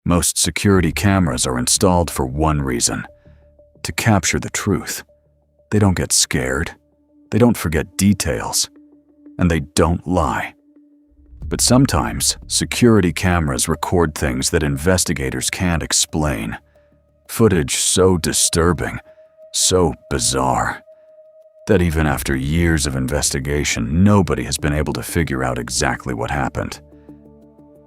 Most security cameras are installed for one reason: to capture the truth. They don't get scared, they don't forget details, and they don't lie. But sometimes, security cameras record things that investigators can't explain. Footage so disturbing, so bizarre, that even after years of investigation, nobody has been able to figure out exactly what happened.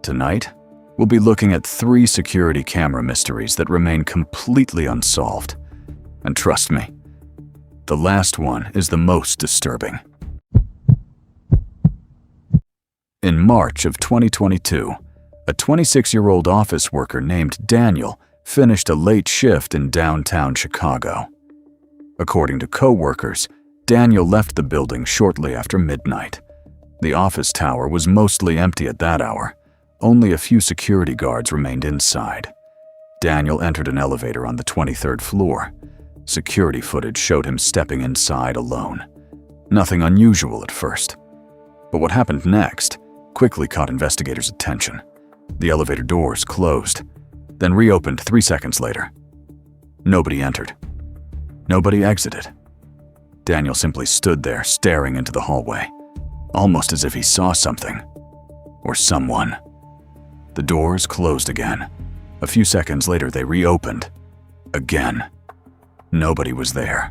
Tonight, we'll be looking at 3 security camera mysteries that remain completely unsolved. And trust me, the last one is the most disturbing. In March of 2022, a 26-year-old office worker named Daniel finished a late shift in downtown Chicago. According to co-workers, Daniel left the building shortly after midnight. The office tower was mostly empty at that hour. Only a few security guards remained inside. Daniel entered an elevator on the 23rd floor. Security footage showed him stepping inside alone. Nothing unusual at first. But what happened next quickly caught investigators' attention. The elevator doors closed, then reopened 3 seconds later. Nobody entered. Nobody exited. Daniel simply stood there staring into the hallway, almost as if he saw something, or someone. The doors closed again. A few seconds later, they reopened. Again. Nobody was there.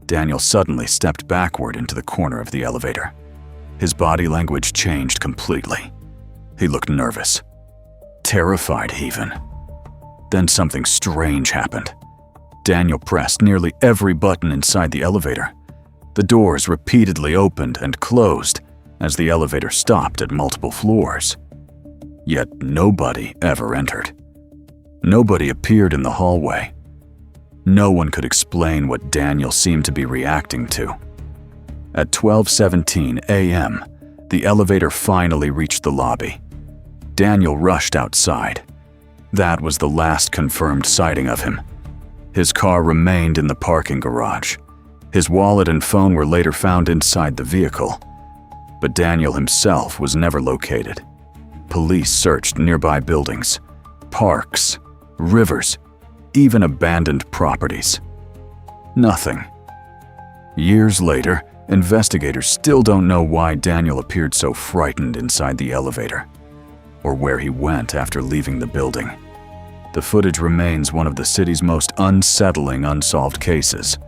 Daniel suddenly stepped backward into the corner of the elevator. His body language changed completely. He looked nervous, terrified even. Then something strange happened. Daniel pressed nearly every button inside the elevator. The doors repeatedly opened and closed as the elevator stopped at multiple floors. Yet nobody ever entered. Nobody appeared in the hallway. No one could explain what Daniel seemed to be reacting to. At 12:17 a.m., the elevator finally reached the lobby. Daniel rushed outside. That was the last confirmed sighting of him. His car remained in the parking garage. His wallet and phone were later found inside the vehicle. But Daniel himself was never located. Police searched nearby buildings, parks, rivers, even abandoned properties. Nothing. Years later, investigators still don't know why Daniel appeared so frightened inside the elevator, or where he went after leaving the building. The footage remains one of the city's most unsettling unsolved cases.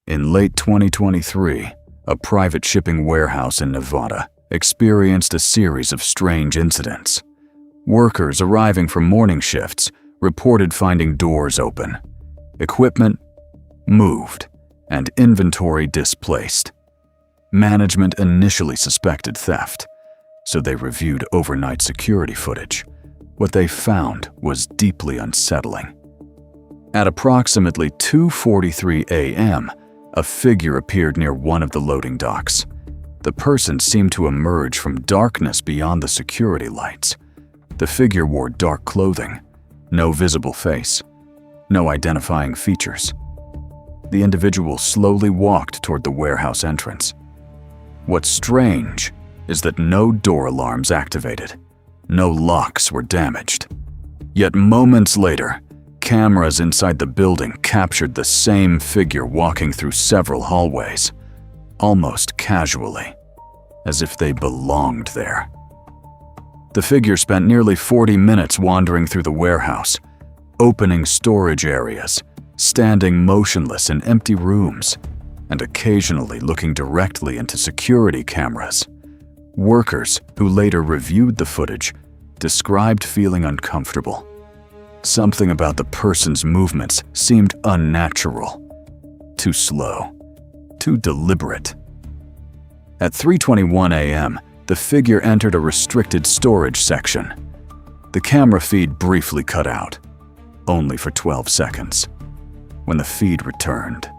In late 2023, a private shipping warehouse in Nevada experienced a series of strange incidents. Workers arriving from morning shifts reported finding doors open, equipment moved, and inventory displaced. Management initially suspected theft, so they reviewed overnight security footage. What they found was deeply unsettling. At approximately 2:43 a.m., a figure appeared near one of the loading docks. The person seemed to emerge from darkness beyond the security lights. The figure wore dark clothing, no visible face, no identifying features. The individual slowly walked toward the warehouse entrance. What's strange is that no door alarms activated, no locks were damaged. Yet moments later, cameras inside the building captured the same figure walking through several hallways, almost casually, as if they belonged there. The figure spent nearly 40 minutes wandering through the warehouse, opening storage areas, standing motionless in empty rooms, and occasionally looking directly into security cameras. Workers who later reviewed the footage described feeling uncomfortable. Something about the person's movements seemed unnatural, too slow, too deliberate. At 3:21 a.m., the figure entered a restricted storage section. The camera feed briefly cut out, only for 12 seconds. When the feed returned,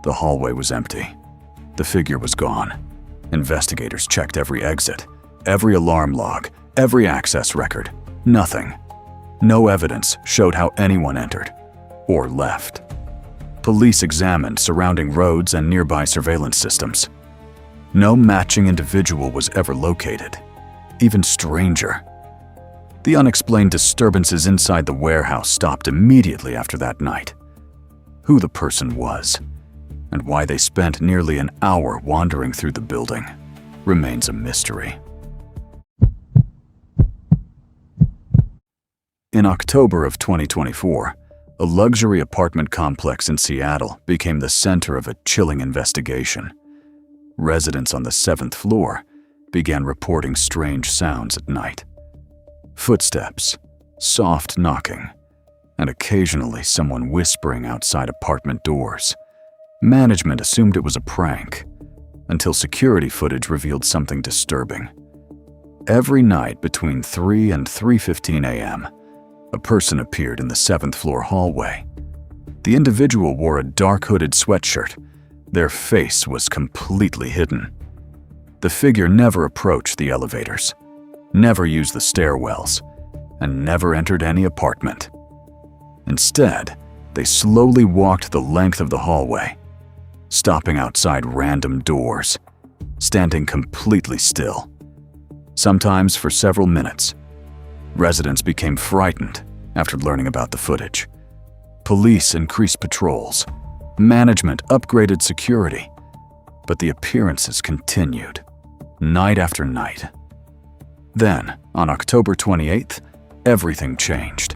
the hallway was empty. The figure was gone. Investigators checked every exit, every alarm log, every access record. Nothing. No evidence showed how anyone entered or left. Police examined surrounding roads and nearby surveillance systems. No matching individual was ever located. even stranger. The unexplained disturbances inside the warehouse stopped immediately after that night. Who the person was, and why they spent nearly an hour wandering through the building, remains a mystery. In October of 2024, a luxury apartment complex in Seattle became the center of a chilling investigation. Residents on the 7th floor began reporting strange sounds at night. Footsteps, soft knocking, and occasionally someone whispering outside apartment doors. Management assumed it was a prank, until security footage revealed something disturbing. Every night between 3 and 3:15 a.m., a person appeared in the 7th floor hallway. The individual wore a dark hooded sweatshirt. Their face was completely hidden. The figure never approached the elevators, never used the stairwells, and never entered any apartment. Instead, they slowly walked the length of the hallway, stopping outside random doors, standing completely still, sometimes for several minutes. Residents became frightened after learning about the footage. Police increased patrols. Management upgraded security. But the appearances continued, night after night. Then, on October 28th, everything changed.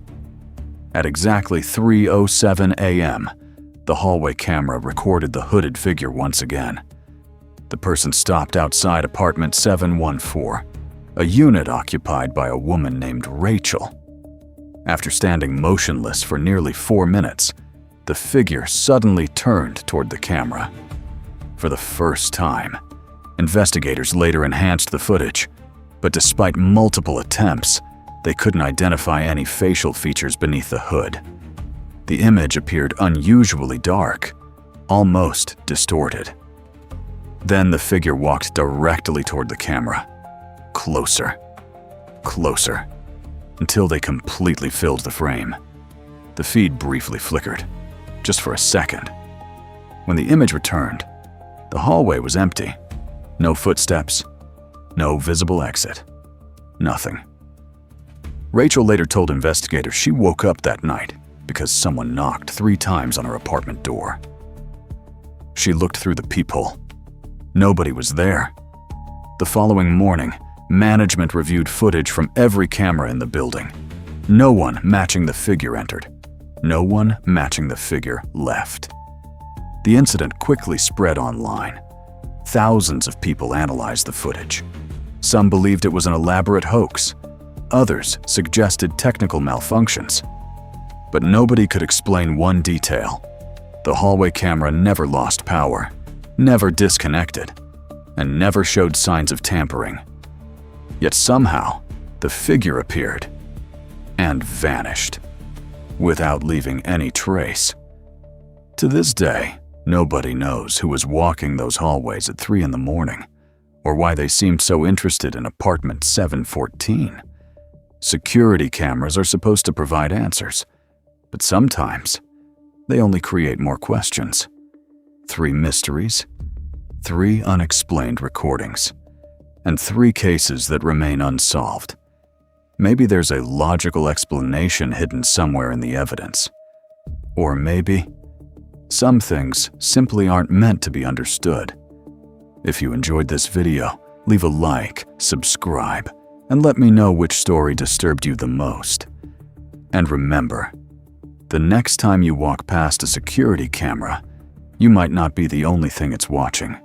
At exactly 3:07 a.m., the hallway camera recorded the hooded figure once again. The person stopped outside apartment 714, a unit occupied by a woman named Rachel. After standing motionless for nearly 4 minutes, the figure suddenly turned toward the camera. For the first time, investigators later enhanced the footage, but despite multiple attempts, they couldn't identify any facial features beneath the hood. The image appeared unusually dark, almost distorted. Then the figure walked directly toward the camera. Closer, closer, until they completely filled the frame. The feed briefly flickered, just for a second. When the image returned, the hallway was empty. No footsteps, no visible exit, nothing. Rachel later told investigators she woke up that night because someone knocked 3 times on her apartment door. She looked through the peephole. Nobody was there. The following morning, management reviewed footage from every camera in the building. No one matching the figure entered. No one matching the figure left. The incident quickly spread online. Thousands of people analyzed the footage. Some believed it was an elaborate hoax. Others suggested technical malfunctions. But nobody could explain one detail. The hallway camera never lost power, never disconnected, and never showed signs of tampering. Yet somehow, the figure appeared and vanished, without leaving any trace. To this day, nobody knows who was walking those hallways at 3 in the morning, or why they seemed so interested in apartment 714. Security cameras are supposed to provide answers, but sometimes they only create more questions. 3 mysteries, 3 unexplained recordings, and 3 cases that remain unsolved. Maybe there's a logical explanation hidden somewhere in the evidence. Or maybe some things simply aren't meant to be understood. If you enjoyed this video, leave a like, subscribe, and let me know which story disturbed you the most. And remember, the next time you walk past a security camera, you might not be the only thing it's watching.